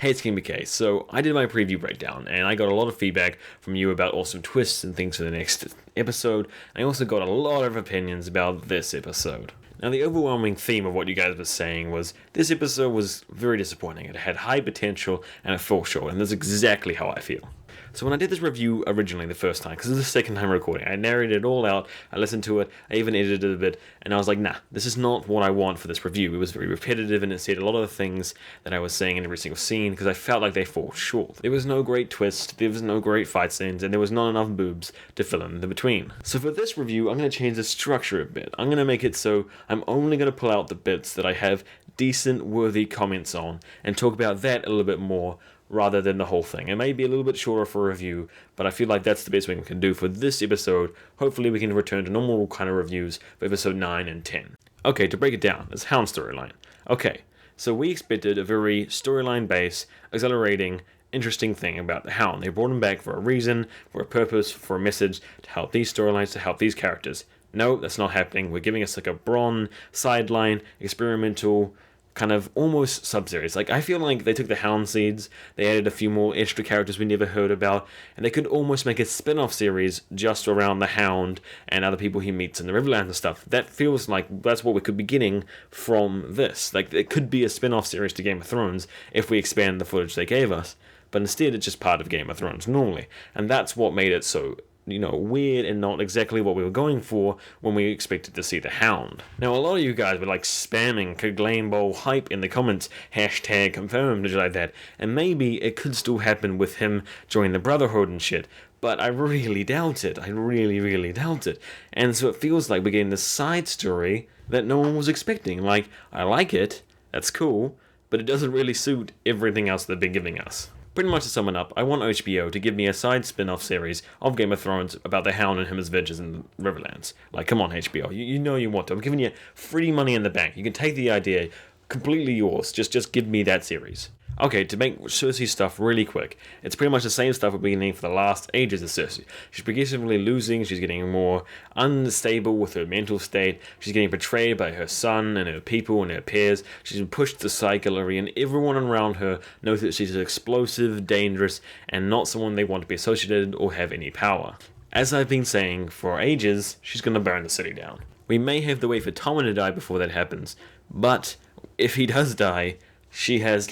Hey, it's King BK. So I did my preview breakdown, and I got a lot of feedback from you about awesome twists and things for the next episode. I also got a lot of opinions about this episode. Now, the overwhelming theme of what you guys were saying was this episode was very disappointing. It had high potential and it fell short, and that's exactly how I feel. So when I did this review originally the first time, because this is the second time recording, I narrated it all out, I listened to it, I even edited it a bit, and I was like, nah, this is not what I want for this review. It was very repetitive, and it said a lot of the things that I was saying in every single scene, because I felt like they fall short. There was no great twist, there was no great fight scenes, and there was not enough boobs to fill in the between. So for this review, I'm going to change the structure a bit. I'm going to make it so I'm only going to pull out the bits that I have decent, worthy comments on, and talk about that a little bit more, rather than the whole thing. It may be a little bit shorter for a review, but I feel like that's the best we can do for this episode. Hopefully we can return to normal kind of reviews for episode 9 and 10. Okay, to break it down, it's Hound storyline. Okay, so we expected a very storyline-based, exhilarating, interesting thing about the Hound. They brought him back for a reason, for a purpose, for a message, to help these storylines, to help these characters. No, that's not happening. We're giving us like a Bronn, sideline, experimental, kind of almost sub-series. Like, I feel like they took the Hound seeds, they added a few more extra characters we never heard about, and they could almost make a spin-off series just around the Hound and other people he meets in the Riverlands and stuff. That feels like that's what we could be getting from this. Like, it could be a spin-off series to Game of Thrones if we expand the footage they gave us. But instead, it's just part of Game of Thrones normally. And that's what made it so weird and not exactly what we were going for when we expected to see the Hound. Now, a lot of you guys were like spamming Kaglain Bowl hype in the comments, hashtag confirmed, and like that, and maybe it could still happen with him joining the Brotherhood and shit, but I really doubt it. I really, really doubt it. And so it feels like we're getting this side story that no one was expecting. Like, I like it, that's cool, but it doesn't really suit everything else they've been giving us. Pretty much to sum it up, I want HBO to give me a side spin-off series of Game of Thrones about the Hound and him as Vidges in the Riverlands. Like, come on, HBO, you know you want to. I'm giving you free money in the bank. You can take the idea, completely yours. Just give me that series. Okay, to make Cersei stuff really quick, it's pretty much the same stuff we've been getting for the last ages of Cersei. She's progressively losing, she's getting more unstable with her mental state, she's getting betrayed by her son and her people and her peers, she's been pushed to psychology, and everyone around her knows that she's explosive, dangerous, and not someone they want to be associated or have any power. As I've been saying for ages, she's going to burn the city down. We may have to wait for Tommen to die before that happens, but if he does die, she has,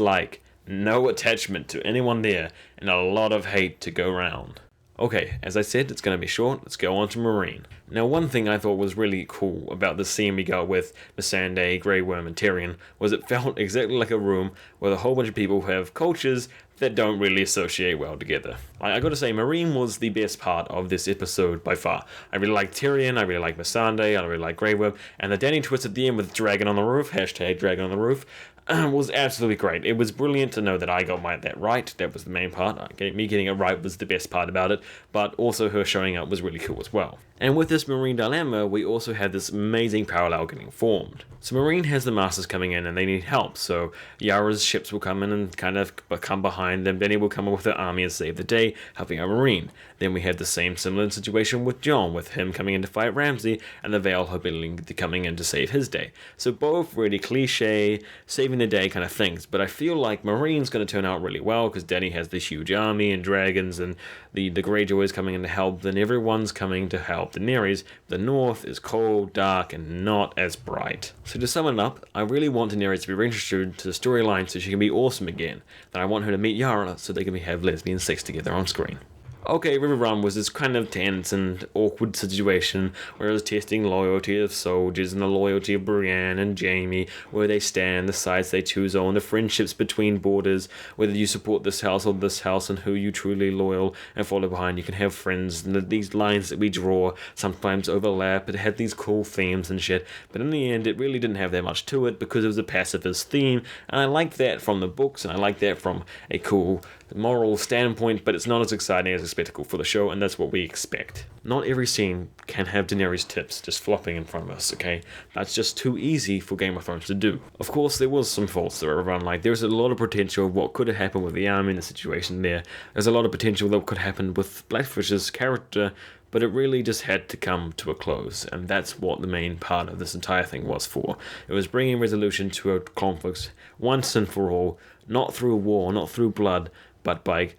no attachment to anyone there, and a lot of hate to go round. Okay, as I said, it's going to be short, let's go on to Meereen. Now, one thing I thought was really cool about the scene we got with Missandei, Grey Worm, and Tyrion was it felt exactly like a room with a whole bunch of people who have cultures that don't really associate well together. I gotta say, Meereen was the best part of this episode by far. I really like Tyrion, I really like Missandei, I really like Grey Worm, and the Dany twist at the end with Dragon on the Roof, hashtag Dragon on the Roof, was absolutely great. It was brilliant to know that I got that right. That was the main part. Me getting it right was the best part about it, but also her showing up was really cool as well. And with this Meereen dilemma, we also had this amazing parallel getting formed. So Meereen has the Masters coming in and they need help, so Yara's ships will come in and kind of come behind them. Benny will come in with her army and save the day, helping out Meereen. Then we had the same similar situation with Jon, with him coming in to fight Ramsay, and the Vale hoping to coming in to save his day. So both really cliche, saving the day kind of things, but I feel like Meereen's going to turn out really well, because Dany has this huge army and dragons, and the Greyjoy is coming in to help, then everyone's coming to help Daenerys. The north is cold, dark, and not as bright. So to sum it up, I really want Daenerys to be reintroduced to the storyline so she can be awesome again. Then I want her to meet Yara so they can have lesbian sex together on screen. Okay, Riverrun was this kind of tense and awkward situation where it was testing loyalty of soldiers and the loyalty of Brienne and Jaime, where they stand, the sides they choose on, the friendships between borders, whether you support this house or this house and who you truly loyal and follow behind. You can have friends, and these lines that we draw sometimes overlap. It had these cool themes and shit, but in the end it really didn't have that much to it because it was a pacifist theme, and I like that from the books and I like that from a cool moral standpoint, but it's not as exciting as a spectacle for the show, and that's what we expect. Not every scene can have Daenerys' tits just flopping in front of us, okay? That's just too easy for Game of Thrones to do. Of course, there was some faults that were run, like there's a lot of potential of what could have happened with the army in the situation there. There's a lot of potential that could happen with Blackfish's character, but it really just had to come to a close, and that's what the main part of this entire thing was for. It was bringing resolution to a conflict once and for all, not through war, not through blood, but by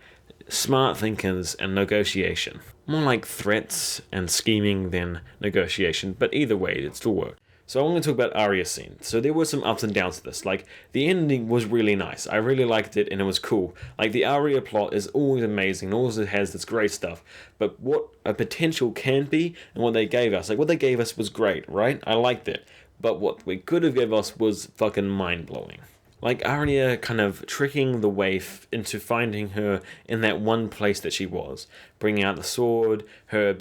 smart thinkers and negotiation. More like threats and scheming than negotiation, but either way, it still worked. So I want to talk about Arya's scene. So there were some ups and downs to this. Like, the ending was really nice. I really liked it, and it was cool. Like, the Arya plot is always amazing, always has this great stuff. But what a potential can be, and what they gave us, like, what they gave us was great, right? I liked it. But what we could have given us was fucking mind-blowing. Like Arya kind of tricking the waif into finding her in that one place that she was, bringing out the sword, her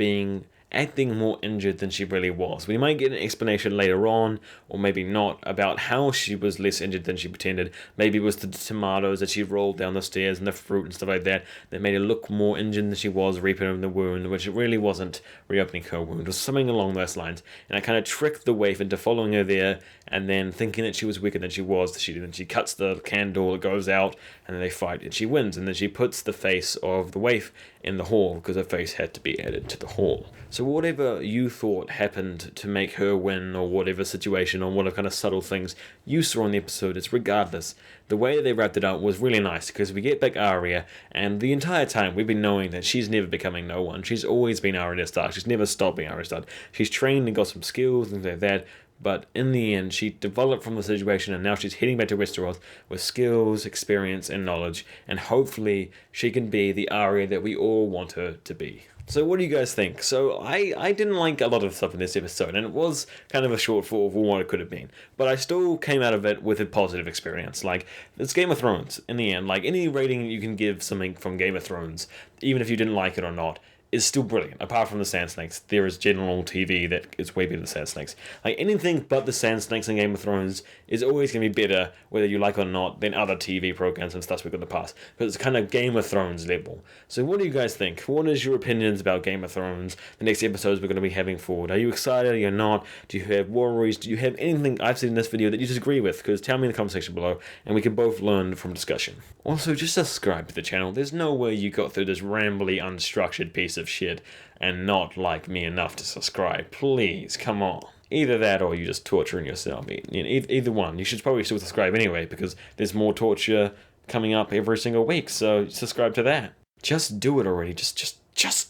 acting more injured than she really was. We might get an explanation later on, or maybe not, about how she was less injured than she pretended. Maybe it was the tomatoes that she rolled down the stairs and the fruit and stuff like that that made her look more injured than she was, reopening the wound, which it really wasn't reopening her wound. It was something along those lines. And I kind of tricked the waif into following her there, and then thinking that she was weaker than she was. Then she cuts the candle, it goes out, and then they fight, and she wins. And then she puts the face of the waif in the hall, because her face had to be added to the hall. So whatever you thought happened to make her win, or whatever situation, or whatever kind of subtle things you saw in the episode, it's regardless. The way they wrapped it up was really nice, because we get back Arya, and the entire time we've been knowing that she's never becoming no one. She's always been Arya Stark. She's never stopped being Arya Stark. She's trained and got some skills, things like that. But in the end, she developed from the situation, and now she's heading back to Westeros with skills, experience, and knowledge. And hopefully, she can be the Arya that we all want her to be. So what do you guys think? So I didn't like a lot of stuff in this episode, and it was kind of a shortfall of what it could have been. But I still came out of it with a positive experience. Like, it's Game of Thrones, in the end. Like, any rating you can give something from Game of Thrones, even if you didn't like it or not, is still brilliant. Apart from the Sand Snakes, there is general TV that is way better than Sand Snakes. Like, anything but the Sand Snakes in Game of Thrones is always going to be better, whether you like it or not, than other TV programs and stuff we've got in the past. Because it's kind of Game of Thrones level. So what do you guys think? What is your opinions about Game of Thrones, the next episodes we're going to be having forward? Are you excited? Are you not? Do you have worries? Do you have anything I've said in this video that you disagree with? Because tell me in the comment section below, and we can both learn from discussion. Also, just subscribe to the channel. There's no way you got through this rambly, unstructured piece of shit and not like me enough to subscribe. Please, come on. Either that or you're just torturing yourself. Either one. You should probably still subscribe anyway, because there's more torture coming up every single week, so subscribe to that. Just do it already. Just